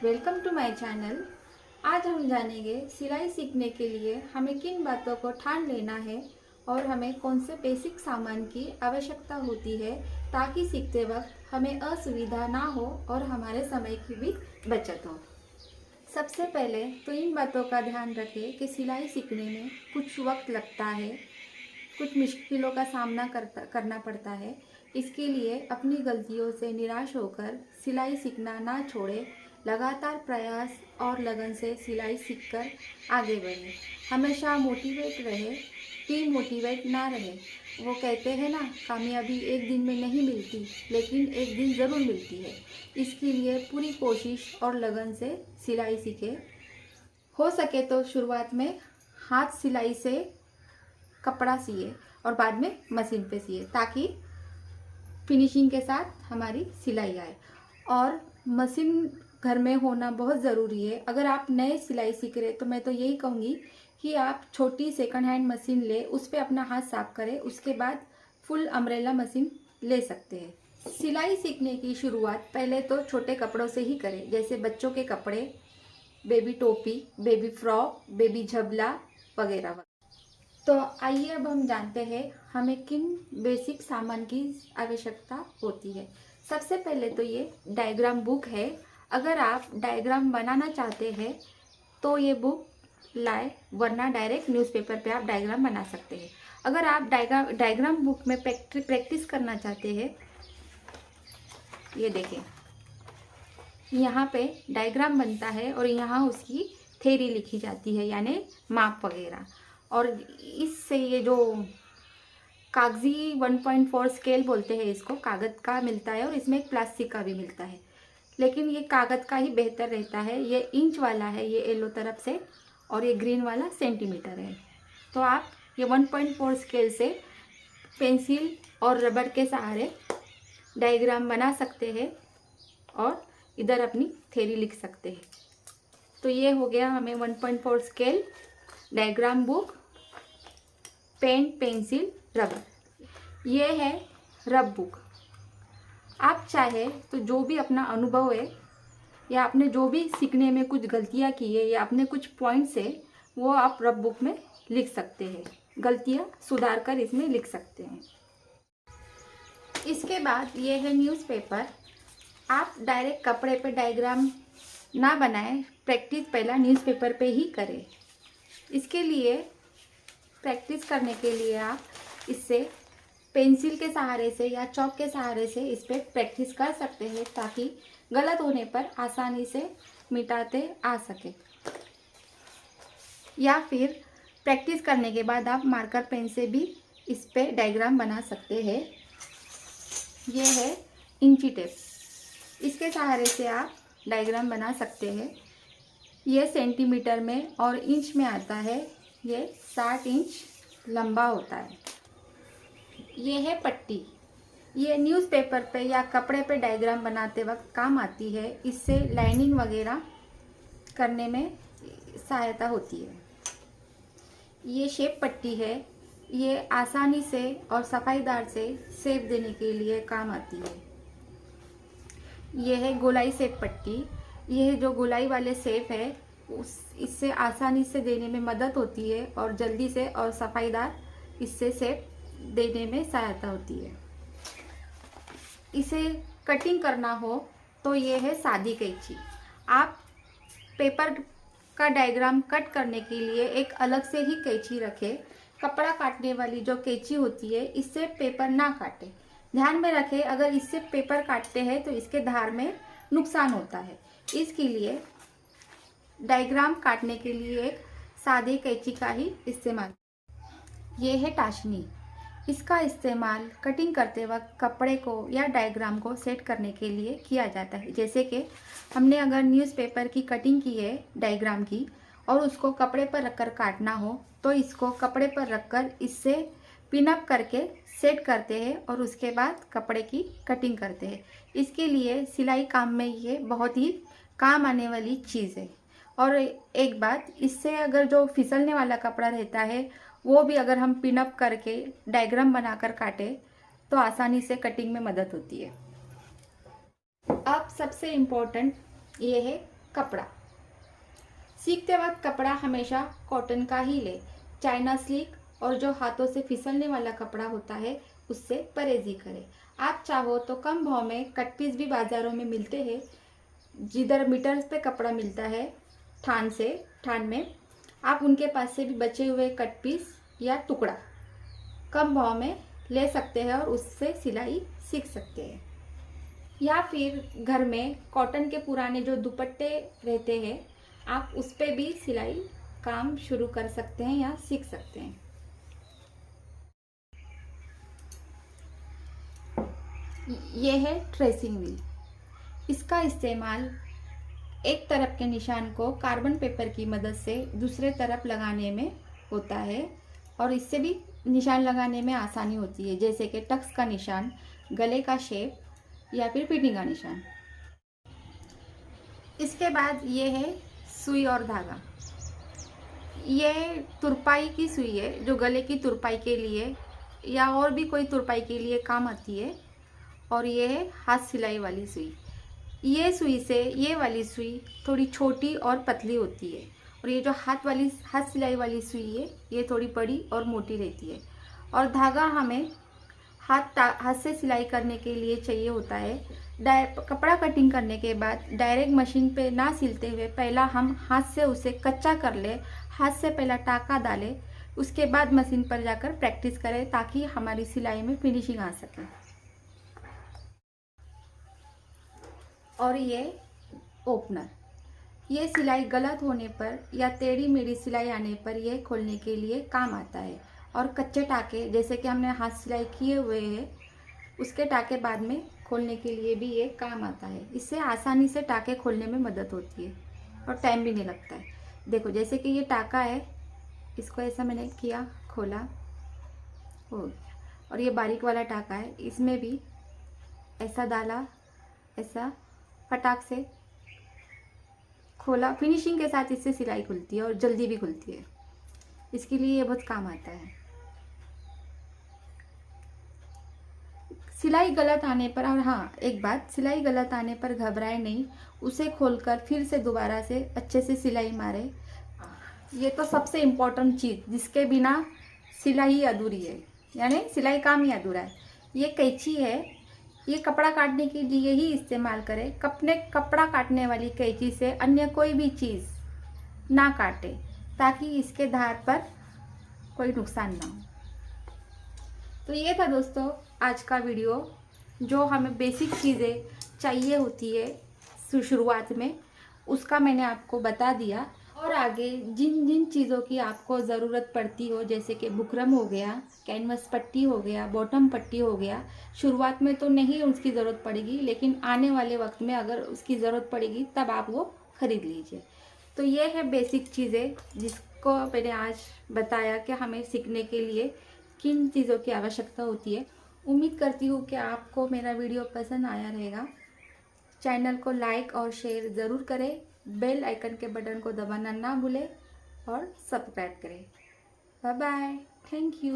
Welcome to my channel. आज हम जानेंगे सिलाई सीखने के लिए हमें किन बातों को ठान लेना है और हमें कौन से बेसिक सामान की आवश्यकता होती है ताकि सीखते वक्त हमें असुविधा ना हो और हमारे समय की भी बचत हो। सबसे पहले तो इन बातों का ध्यान रखें कि सिलाई सीखने में कुछ वक्त लगता है, कुछ मुश्किलों का सामना करना पड़ता है। इसके लिए अपनी गलतियों से निराश होकर सिलाई सीखना ना छोड़े, लगातार प्रयास और लगन से सिलाई सीखकर आगे बढ़े। हमेशा मोटिवेट रहे, डीमोटिवेट ना रहे। वो कहते हैं ना, कामयाबी एक दिन में नहीं मिलती लेकिन एक दिन ज़रूर मिलती है। इसके लिए पूरी कोशिश और लगन से सिलाई सीखे। हो सके तो शुरुआत में हाथ सिलाई से कपड़ा सिए और बाद में मशीन पे सिए ताकि फिनिशिंग के साथ हमारी सिलाई आए। और मशीन घर में होना बहुत ज़रूरी है। अगर आप नए सिलाई सीख रहे तो मैं तो यही कहूँगी कि आप छोटी सेकंड हैंड मशीन ले, उस पर अपना हाथ साफ करें, उसके बाद फुल अम्ब्रेला मशीन ले सकते हैं। सिलाई सीखने की शुरुआत पहले तो छोटे कपड़ों से ही करें, जैसे बच्चों के कपड़े, बेबी टोपी, बेबी फ्रॉक, बेबी झबला वगैरह। तो आइए अब हम जानते हैं हमें किन बेसिक सामान की आवश्यकता होती है। सबसे पहले तो ये डायग्राम बुक है। अगर आप डायग्राम बनाना चाहते हैं तो ये बुक लाए, वरना डायरेक्ट न्यूज़पेपर पे आप डायग्राम बना सकते हैं। अगर आप डायग्राम बुक में प्रैक्टिस करना चाहते हैं, ये देखें, यहाँ पे डायग्राम बनता है और यहाँ उसकी थ्योरी लिखी जाती है, यानी माप वगैरह। और इससे ये जो कागजी 1.4 स्केल बोलते हैं इसको, कागज़ का मिलता है और इसमें एक प्लास्टिक का भी मिलता है, लेकिन ये कागज़ का ही बेहतर रहता है। ये इंच वाला है, ये येलो तरफ से, और ये ग्रीन वाला सेंटीमीटर है। तो आप ये 1.4 स्केल से पेंसिल और रबड़ के सहारे डायग्राम बना सकते हैं और इधर अपनी थ्योरी लिख सकते हैं। तो ये हो गया हमें 1.4 scale, diagram book, pen, pencil, rubber. ये है रब बुक। आप चाहे तो जो भी अपना अनुभव है या आपने जो भी सीखने में कुछ गलतियां की है या अपने कुछ पॉइंट्स है, वो आप रब बुक में लिख सकते हैं, गलतियां सुधार कर इसमें लिख सकते हैं। इसके बाद ये है न्यूज़पेपर। आप डायरेक्ट कपड़े पे डायग्राम ना बनाएं, प्रैक्टिस पहला न्यूज़पेपर पे ही करें। इसके लिए प्रैक्टिस करने के लिए आप इससे पेंसिल के सहारे से या चॉक के सहारे से इस पर प्रैक्टिस कर सकते हैं ताकि गलत होने पर आसानी से मिटाते आ सके। या फिर प्रैक्टिस करने के बाद आप मार्कर पेन से भी इस पर डायग्राम बना सकते हैं। ये है इंची टेप, इसके सहारे से आप डायग्राम बना सकते हैं। ये सेंटीमीटर में और इंच में आता है, ये 60 इंच लंबा होता है। ये है पट्टी, ये न्यूज़पेपर पे या कपड़े पे डायग्राम बनाते वक्त काम आती है। इससे लाइनिंग वगैरह करने में सहायता होती है। ये शेप पट्टी है, ये आसानी से और सफाईदार से शेप देने के लिए काम आती है। ये है गोलाई शेप पट्टी, ये जो गोलाई वाले शेप है इससे आसानी से देने में मदद होती है और जल्दी से और सफाईदार इससे शेप देने में सहायता होती है। इसे कटिंग करना हो तो ये है सादी कैंची। आप पेपर का डायग्राम कट करने के लिए एक अलग से ही कैंची रखें। कपड़ा काटने वाली जो कैंची होती है, इससे पेपर ना काटे। ध्यान में रखें, अगर इससे पेपर काटते हैं तो इसके धार में नुकसान होता है। इसके लिए डायग्राम काटने के लिए एक सादे कैंची का ही इस्तेमाल। ये है टाशनी, इसका इस्तेमाल कटिंग करते वक्त कपड़े को या डायग्राम को सेट करने के लिए किया जाता है। जैसे कि हमने अगर न्यूज़पेपर की कटिंग की है डायग्राम की और उसको कपड़े पर रखकर काटना हो तो इसको कपड़े पर रखकर इससे पिनअप करके सेट करते हैं और उसके बाद कपड़े की कटिंग करते हैं। इसके लिए सिलाई काम में ये बहुत ही काम आने वाली चीज़ है। और एक बात, इससे अगर जो फिसलने वाला कपड़ा रहता है वो भी अगर हम पिनअप करके डायग्राम बनाकर काटे तो आसानी से कटिंग में मदद होती है। अब सबसे इम्पोर्टेंट ये है कपड़ा। सीखते वक्त कपड़ा हमेशा कॉटन का ही ले। चाइना सिल्क और जो हाथों से फिसलने वाला कपड़ा होता है उससे परहेजी करें। आप चाहो तो कम भाव में कट पीस भी बाज़ारों में मिलते हैं। जिधर मीटर्स पे कपड़ा मिलता है थान में आप उनके पास से भी बचे हुए कट पीस या टुकड़ा कम भाव में ले सकते हैं और उससे सिलाई सीख सकते हैं। या फिर घर में कॉटन के पुराने जो दुपट्टे रहते हैं आप उस पर भी सिलाई काम शुरू कर सकते हैं या सीख सकते हैं। ये है ट्रेसिंग व्हील। इसका इस्तेमाल एक तरफ के निशान को कार्बन पेपर की मदद से दूसरे तरफ लगाने में होता है और इससे भी निशान लगाने में आसानी होती है, जैसे कि टक्स का निशान, गले का शेप या फिर फिटिंग का निशान। इसके बाद ये है सुई और धागा। ये तुरपाई की सुई है जो गले की तुरपाई के लिए या और भी कोई तुरपाई के लिए काम आती है। और ये है हाथ सिलाई वाली सुई। ये सुई से ये वाली सुई थोड़ी छोटी और पतली होती है और ये जो हाथ सिलाई वाली सुई है ये थोड़ी बड़ी और मोटी रहती है। और धागा हमें हाथ से सिलाई करने के लिए चाहिए होता है। कपड़ा कटिंग करने के बाद डायरेक्ट मशीन पे ना सिलते हुए पहला हम हाथ से उसे कच्चा कर ले। हाथ से पहला टाका डालें, उसके बाद मशीन पर जाकर प्रैक्टिस करें ताकि हमारी सिलाई में फिनिशिंग आ सके। और ये ओपनर, ये सिलाई गलत होने पर या टेढ़ी मेढ़ी सिलाई आने पर यह खोलने के लिए काम आता है। और कच्चे टाके जैसे कि हमने हाथ सिलाई किए हुए हैं उसके टाके बाद में खोलने के लिए भी ये काम आता है। इससे आसानी से टाके खोलने में मदद होती है और टाइम भी नहीं लगता है। देखो जैसे कि ये टाका है, इसको ऐसा मैंने किया, खोला, हो गया। और ये बारीक वाला टाका है, इसमें भी ऐसा डाला, ऐसा फटाक से खोला। फिनिशिंग के साथ इससे सिलाई खुलती है और जल्दी भी खुलती है। इसके लिए ये बहुत काम आता है। सिलाई गलत आने पर, और हाँ एक बात, सिलाई गलत आने पर घबराए नहीं, उसे खोलकर फिर से दोबारा से अच्छे से सिलाई मारे। ये तो सबसे इम्पोर्टेंट चीज़ जिसके बिना सिलाई अधूरी है, यानी सिलाई काम ही अधूरा है। ये कैंची है, ये कपड़ा काटने के लिए ही इस्तेमाल करें। कपड़ा काटने वाली कैंची से अन्य कोई भी चीज़ ना काटे ताकि इसके धार पर कोई नुकसान ना हो। तो ये था दोस्तों आज का वीडियो, जो हमें बेसिक चीज़ें चाहिए होती है शुरुआत में, उसका मैंने आपको बता दिया। और आगे जिन जिन चीज़ों की आपको ज़रूरत पड़ती हो, जैसे कि बुकरम हो गया, कैनवस पट्टी हो गया, बॉटम पट्टी हो गया, शुरुआत में तो नहीं उसकी ज़रूरत पड़ेगी, लेकिन आने वाले वक्त में अगर उसकी ज़रूरत पड़ेगी तब आप वो ख़रीद लीजिए। तो ये है बेसिक चीज़ें जिसको मैंने आज बताया कि हमें सीखने के लिए किन चीज़ों की आवश्यकता होती है। उम्मीद करती हूँ कि आपको मेरा वीडियो पसंद आया रहेगा। चैनल को लाइक और शेयर ज़रूर करें, बेल आइकन के बटन को दबाना ना भूलें और सब्सक्राइब करें। Bye bye, thank you.